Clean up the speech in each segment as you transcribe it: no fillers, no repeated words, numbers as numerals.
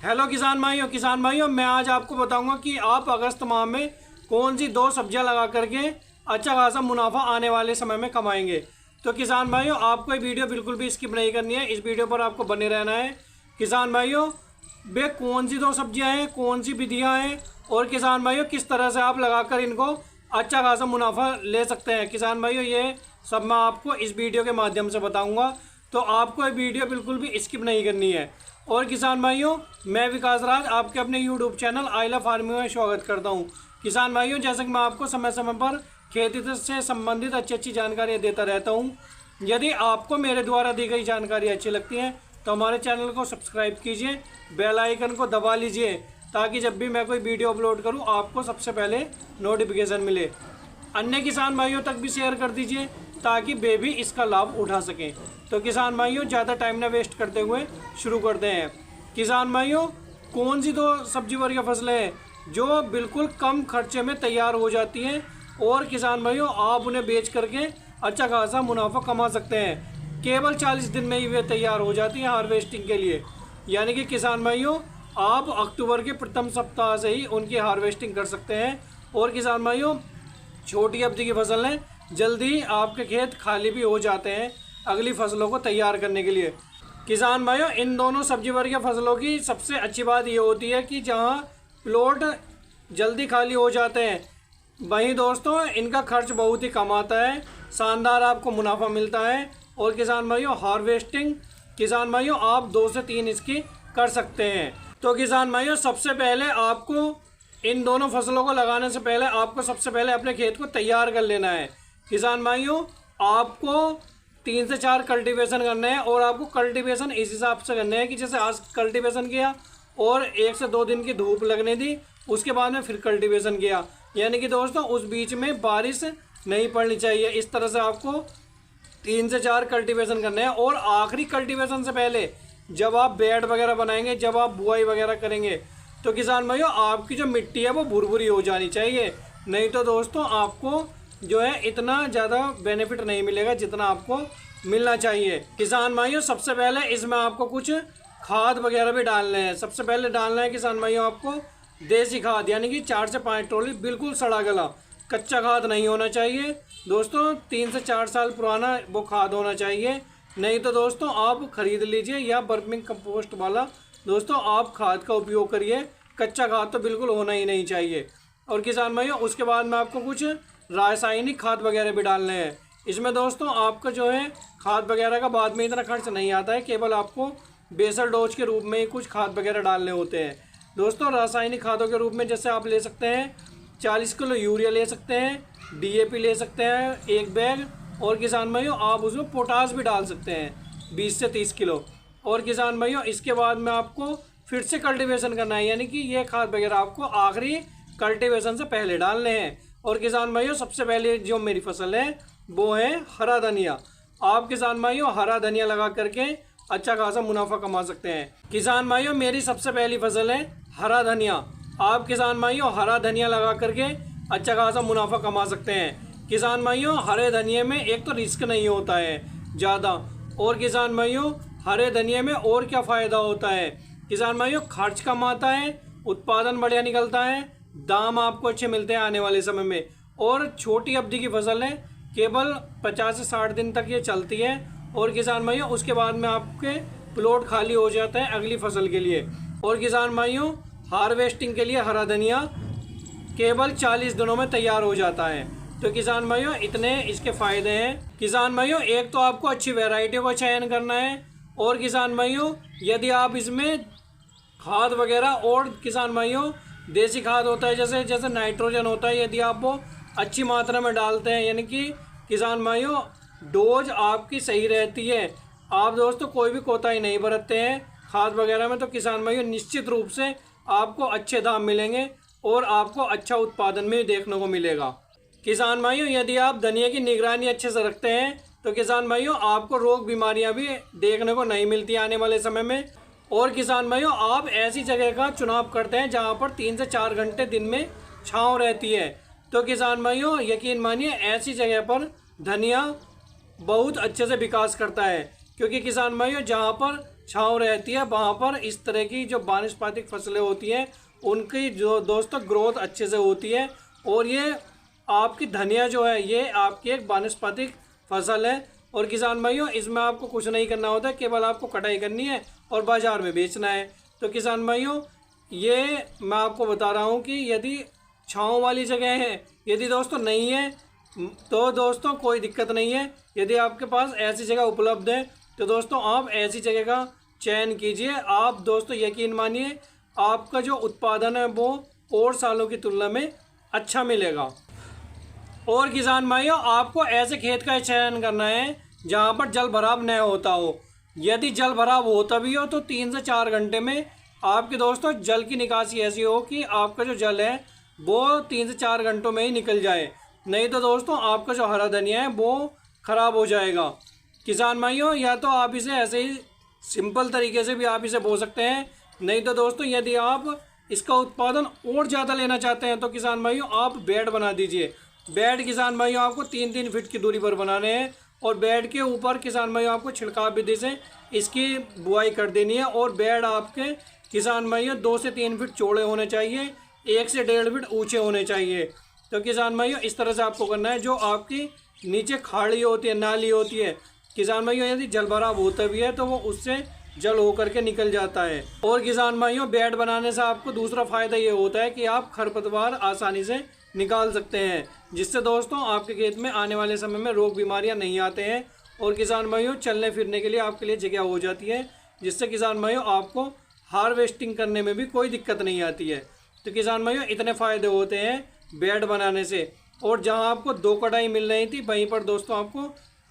Hello किसान भाइयों मैं आज आपको बताऊंगा कि आप अगस्त माह में कौन सी दो सब्जियां लगा करके अच्छा खासा मुनाफा आने वाले समय में कमाएंगे। तो किसान भाइयों आपको ये वीडियो बिल्कुल भी स्किप नहीं करनी है, इस वीडियो पर आपको बने रहना है। किसान भाइयों वे कौन सी दो सब्जियां हैं, कौन सी विधियां हैं और किसान भाइयों किस तरह से आप लगाकर इनको अच्छा खासा मुनाफा ले सकते हैं। किसान भाइयों ये सब मैं आपको इस वीडियो के माध्यम से बताऊँगा, तो आपको ये वीडियो बिल्कुल भी स्किप नहीं करनी है। और किसान भाइयों मैं विकास राज आपके अपने YouTube channel I love farming में स्वागत करता हूं। किसान भाइयों जैसे कि मैं आपको समय समय पर खेती से संबंधित अच्छी जानकारियां देता रहता हूं। यदि आपको मेरे द्वारा दी गई जानकारी अच्छी लगती है तो हमारे चैनल को सब्सक्राइब कीजिए, बेल आइकन को दबा लीजिए ताकि जब भी मैं कोई वीडियो अपलोड करूँ आपको सबसे पहले नोटिफिकेशन मिले। अन्य किसान भाइयों तक भी शेयर कर दीजिए ताकि वे भी इसका लाभ उठा सकें। तो किसान भाइयों ज़्यादा टाइम ना वेस्ट करते हुए शुरू करते हैं। किसान भाइयों कौन सी दो सब्जी वर्ग फसलें हैं जो बिल्कुल कम खर्चे में तैयार हो जाती हैं और किसान भाइयों आप उन्हें बेच करके अच्छा खासा मुनाफा कमा सकते हैं। केवल 40 दिन में ही वे तैयार हो जाती हैं हार्वेस्टिंग के लिए। यानी कि किसान भाइयों आप अक्टूबर के प्रथम सप्ताह से ही उनकी हार्वेस्टिंग कर सकते हैं। और किसान भाइयों छोटी अवधि की फसलें जल्दी आपके खेत खाली भी हो जाते हैं अगली फसलों को तैयार करने के लिए। किसान भाइयों इन दोनों सब्जी वर्गीय फसलों की सबसे अच्छी बात ये होती है कि जहाँ प्लॉट जल्दी खाली हो जाते हैं वहीं दोस्तों इनका खर्च बहुत ही कम आता है, शानदार आपको मुनाफा मिलता है। और किसान भाइयों हार्वेस्टिंग किसान भाइयों आप 2 से 3 इसकी कर सकते हैं। तो किसान भाइयों सबसे पहले आपको इन दोनों फसलों को लगाने से पहले आपको सबसे पहले अपने खेत को तैयार कर लेना है। किसान भाइयों आपको 3 से 4 कल्टीवेशन करने हैं और आपको कल्टीवेशन इस हिसाब से करने हैं कि जैसे आज कल्टीवेशन किया और 1 से 2 दिन की धूप लगने दी, उसके बाद में फिर कल्टीवेशन किया, यानी कि दोस्तों उस बीच में बारिश नहीं पड़नी चाहिए। इस तरह से आपको 3 से 4 कल्टीवेशन करने हैं। और आखिरी कल्टीवेशन से पहले जब आप बेड वगैरह बनाएंगे, जब आप बुआई वगैरह करेंगे तो किसान भाइयों आपकी जो मिट्टी है वो भुरभुरी हो जानी चाहिए, नहीं तो दोस्तों आपको जो है इतना ज़्यादा बेनिफिट नहीं मिलेगा जितना आपको मिलना चाहिए। किसान भाइयों सबसे पहले इसमें आपको कुछ खाद वगैरह भी डालने हैं। सबसे पहले डालना है किसान भाइयों आपको देसी खाद, यानी कि 4 से 5 ट्रॉली बिल्कुल सड़ा गला कच्चा खाद नहीं होना चाहिए दोस्तों, 3 से 4 साल पुराना वो खाद होना चाहिए। नहीं तो दोस्तों आप खरीद लीजिए या वर्मिंग कंपोस्ट वाला दोस्तों आप खाद का उपयोग करिए, कच्चा खाद तो बिल्कुल होना ही नहीं चाहिए। और किसान भाइयों उसके बाद में आपको कुछ रासायनिक खाद वगैरह भी डालने हैं। इसमें दोस्तों आपका जो है खाद वगैरह का बाद में इतना खर्च नहीं आता है, केवल आपको बेसल डोज के रूप में ही कुछ खाद वगैरह डालने होते हैं। दोस्तों रासायनिक खादों के रूप में जैसे आप ले सकते हैं 40 किलो यूरिया ले सकते हैं, DAP ले सकते हैं 1 बैग, और किसान भाइयों आप उसमें पोटास भी डाल सकते हैं 20 से 30 किलो। और किसान भाइयों इसके बाद में आपको फिर से कल्टीवेशन करना है, यानी कि ये खाद वगैरह आपको आखिरी कल्टीवेशन से पहले डालने हैं। और किसान भाइयों सबसे पहले जो मेरी फसल है वो है हरा धनिया। आप किसान भाइयों हरा धनिया लगा करके अच्छा खासा मुनाफा कमा सकते हैं। किसान भाइयों मेरी सबसे पहली फसल है हरा धनिया। आप किसान भाइयों हरा धनिया लगा करके अच्छा खासा मुनाफा कमा सकते हैं। किसान भाइयों हरे धनिये में एक तो रिस्क नहीं होता है ज़्यादा, और किसान भाइयों हरे धनिये में और क्या फ़ायदा होता है, किसान भाइयों खर्च कम आता है, उत्पादन बढ़िया निकलता है, दाम आपको अच्छे मिलते हैं आने वाले समय में। और छोटी अवधि की फसल है, केवल 50 से 60 दिन तक ये चलती है। और किसान भाइयों उसके बाद में आपके प्लॉट खाली हो जाता है अगली फसल के लिए। और किसान भाइयों हार्वेस्टिंग के लिए हरा धनिया केवल 40 दिनों में तैयार हो जाता है। तो किसान भाइयों इतने इसके फ़ायदे हैं। किसान भाइयों एक तो आपको अच्छी वैरायटी का चयन करना है, और किसान भाइयों यदि आप इसमें खाद वगैरह और किसान भाइयों देसी खाद होता है जैसे नाइट्रोजन होता है, यदि आप वो अच्छी मात्रा में डालते हैं, यानी कि किसान भाइयों डोज आपकी सही रहती है, आप दोस्तों कोई भी कोताही नहीं बरतते हैं खाद वगैरह में, तो किसान भाइयों निश्चित रूप से आपको अच्छे दाम मिलेंगे और आपको अच्छा उत्पादन में देखने को मिलेगा। किसान भाइयों यदि आप धनिया की निगरानी अच्छे से रखते हैं तो किसान भाइयों आपको रोग बीमारियां भी देखने को नहीं मिलती आने वाले समय में। और किसान भाइयों आप ऐसी जगह का चुनाव करते हैं जहां पर 3 से 4 घंटे दिन में छांव रहती है। तो किसान भाइयों यकीन मानिए ऐसी जगह पर धनिया बहुत अच्छे से विकास करता है, क्योंकि किसान भाइयों जहां पर छाँव रहती है वहाँ पर इस तरह की जो वानस्पतिक फसलें होती हैं उनकी जो दोस्तों ग्रोथ अच्छे से होती है। और ये आपकी धनिया जो है ये आपकी एक वानस्पतिक फसल है। और किसान भाइयों इसमें आपको कुछ नहीं करना होता है, केवल आपको कटाई करनी है और बाज़ार में बेचना है। तो किसान भाइयों ये मैं आपको बता रहा हूँ कि यदि छाँव वाली जगह है, यदि दोस्तों नहीं है तो दोस्तों कोई दिक्कत नहीं है। यदि आपके पास ऐसी जगह उपलब्ध है तो दोस्तों आप ऐसी जगह का चयन कीजिए। आप दोस्तों यकीन मानिए आपका जो उत्पादन है वो और सालों की तुलना में अच्छा मिलेगा। और किसान भाइयों आपको ऐसे खेत का चयन करना है जहाँ पर जल भराव न होता हो। यदि जल भराव होता भी हो तो 3 से 4 घंटे में आपके दोस्तों जल की निकासी ऐसी हो कि आपका जो जल है वो 3 से 4 घंटों में ही निकल जाए, नहीं तो दोस्तों आपका जो हरा धनिया है वो ख़राब हो जाएगा। किसान भाइयों या तो आप इसे ऐसे ही सिंपल तरीके से भी आप इसे बो सकते हैं, नहीं तो दोस्तों यदि आप इसका उत्पादन और ज़्यादा लेना चाहते हैं तो किसान भाइयों आप बेड बना दीजिए। बेड किसान भाइयों आपको 3-3 फीट की दूरी पर बनाने हैं और बेड के ऊपर किसान भाइयों आपको छिड़काव विधि से इसकी बुआई कर देनी है। और बेड आपके किसान भाइयों 2 से 3 फीट चौड़े होने चाहिए, 1 से 1.5 फीट ऊंचे होने चाहिए। तो किसान भाइयों इस तरह से आपको करना है। जो आपकी नीचे खाड़ी होती है, नाली होती है, किसान भाइयों यदि जल भराव होता भी है तो वो उससे जल होकर के निकल जाता है। और किसान भाइयों बेड बनाने से आपको दूसरा फ़ायदा ये होता है कि आप खरपतवार आसानी से निकाल सकते हैं, जिससे दोस्तों आपके खेत में आने वाले समय में रोग बीमारियां नहीं आते हैं। और किसान भाइयों चलने फिरने के लिए आपके लिए जगह हो जाती है, जिससे किसान भाइयों आपको हार्वेस्टिंग करने में भी कोई दिक्कत नहीं आती है। तो किसान भाइयों इतने फ़ायदे होते हैं बेड बनाने से। और जहां आपको 2 कटाई मिल रही थी वहीं पर दोस्तों आपको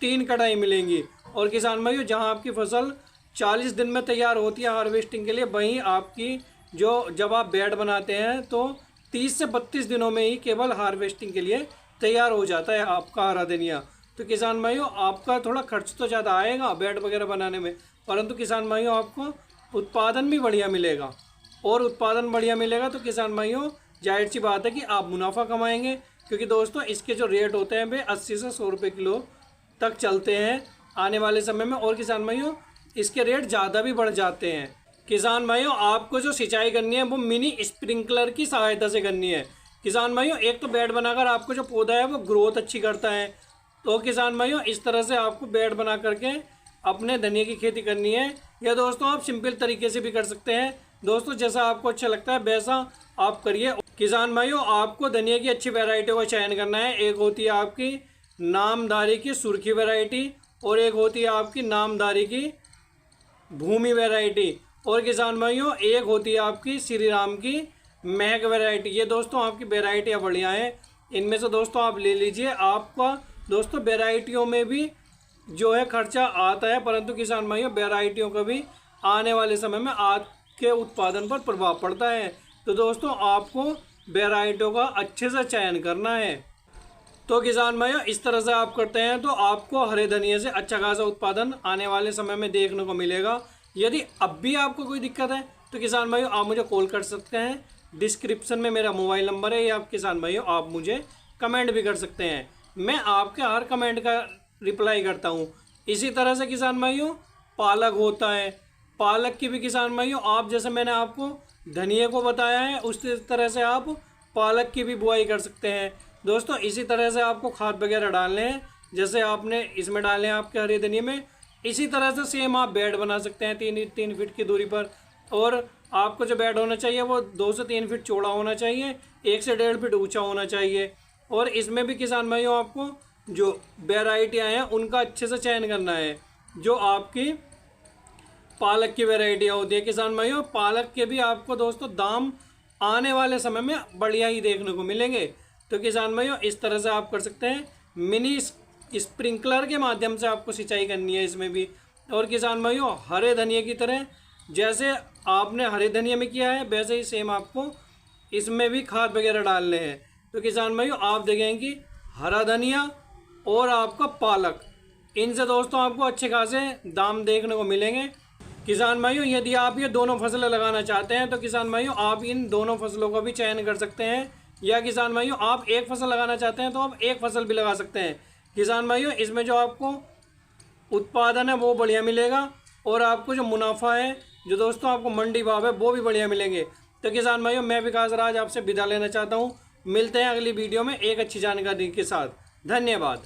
3 कटाई मिलेंगी। और किसान भाइयों जहां आपकी फसल 40 दिन में तैयार होती है हार्वेस्टिंग के लिए, वहीं आपकी जब आप बेड बनाते हैं तो 30 से 32 दिनों में ही केवल हार्वेस्टिंग के लिए तैयार हो जाता है आपका हरा धनिया। तो किसान भाइयों आपका थोड़ा खर्च तो ज़्यादा आएगा बेड वगैरह बनाने में, परंतु किसान भाइयों आपको उत्पादन भी बढ़िया मिलेगा। और उत्पादन बढ़िया मिलेगा तो किसान भाइयों जाहिर सी बात है कि आप मुनाफा कमाएंगे, क्योंकि दोस्तों इसके जो रेट होते हैं वे 80 से 100 रुपये किलो तक चलते हैं आने वाले समय में। और किसान भाइयों इसके रेट ज़्यादा भी बढ़ जाते हैं। किसान भाइयों आपको जो सिंचाई करनी है वो मिनी स्प्रिंकलर की सहायता से करनी है। किसान भाइयों एक तो बेड बनाकर आपको जो पौधा है वो ग्रोथ अच्छी करता है। तो किसान भाइयों इस तरह से आपको बेड बना करके अपने धनिया की खेती करनी है, या दोस्तों आप सिंपल तरीके से भी कर सकते हैं। दोस्तों जैसा आपको अच्छा लगता है वैसा आप करिए। किसान भाइयों आपको धनिया की अच्छी वैरायटी का चयन करना है। एक होती है आपकी नामधारी की सुर्खी वैरायटी और एक होती है आपकी नामधारी की भूमि वैरायटी। और किसान भाइयों एक होती है आपकी श्री राम की महक वैरायटी। ये दोस्तों आपकी वैरायटियाँ बढ़िया हैं, इनमें से दोस्तों आप ले लीजिए। आपका दोस्तों वैरायटियों में भी जो है खर्चा आता है, परंतु किसान भाइयों वैरायटियों का भी आने वाले समय में आपके उत्पादन पर प्रभाव पड़ता है। तो दोस्तों आपको वैरायटियों का अच्छे से चयन करना है। तो किसान भाइयों इस तरह से आप करते हैं तो आपको हरे धनिये से अच्छा खासा उत्पादन आने वाले समय में देखने को मिलेगा। यदि अब भी आपको कोई दिक्कत है तो किसान भाइयों आप मुझे कॉल कर सकते हैं, डिस्क्रिप्शन में मेरा मोबाइल नंबर है, या किसान भाइयों आप मुझे कमेंट भी कर सकते हैं। मैं आपके हर कमेंट का रिप्लाई करता हूँ। इसी तरह से किसान भाइयों पालक होता है, पालक की भी किसान भाइयों आप जैसे मैंने आपको धनिया को बताया है उसी तरह से आप पालक की भी बुआई कर सकते हैं। दोस्तों इसी तरह से आपको खाद वगैरह डालने हैं, जैसे आपने इसमें डाले हैं आपके हरे धनिये में, इसी तरह से सेम आप बेड बना सकते हैं 3 फीट की दूरी पर। और आपको जो बेड होना चाहिए वो 2 से 3 फीट चौड़ा होना चाहिए, 1 से 1.5 फीट ऊंचा होना चाहिए। और इसमें भी किसान भाइयों आपको जो वैरायटियाँ हैं उनका अच्छे से चयन करना है। जो आपकी पालक की वैरायटियाँ होती है किसान भाइयों, पालक के भी आपको दोस्तों दाम आने वाले समय में बढ़िया ही देखने को मिलेंगे। तो किसान भाइयों इस तरह से आप कर सकते हैं। मिनी स्प्रिंकलर के माध्यम से आपको सिंचाई करनी है इसमें भी। और किसान भाइयों हरे धनिये की तरह जैसे आपने हरे धनिये में किया है वैसे ही सेम आपको इसमें भी खाद वगैरह डालने हैं। तो किसान भाइयों आप देखेंगे कि हरा धनिया और आपका पालक, इनसे दोस्तों आपको अच्छे खासे दाम देखने को मिलेंगे। किसान भाइयों यदि आप ये दोनों फसलें लगाना चाहते हैं तो किसान भाइयों आप इन दोनों फसलों का भी चयन कर सकते हैं, या किसान भाइयों आप एक फसल लगाना चाहते हैं तो आप एक फसल भी लगा सकते हैं। किसान भाइयों इसमें जो आपको उत्पादन है वो बढ़िया मिलेगा और आपको जो मुनाफा है, जो दोस्तों आपको मंडी भाव है, वो भी बढ़िया मिलेंगे। तो किसान भाइयों, मैं विकास राज आपसे विदा लेना चाहता हूँ। मिलते हैं अगली वीडियो में एक अच्छी जानकारी के साथ। धन्यवाद।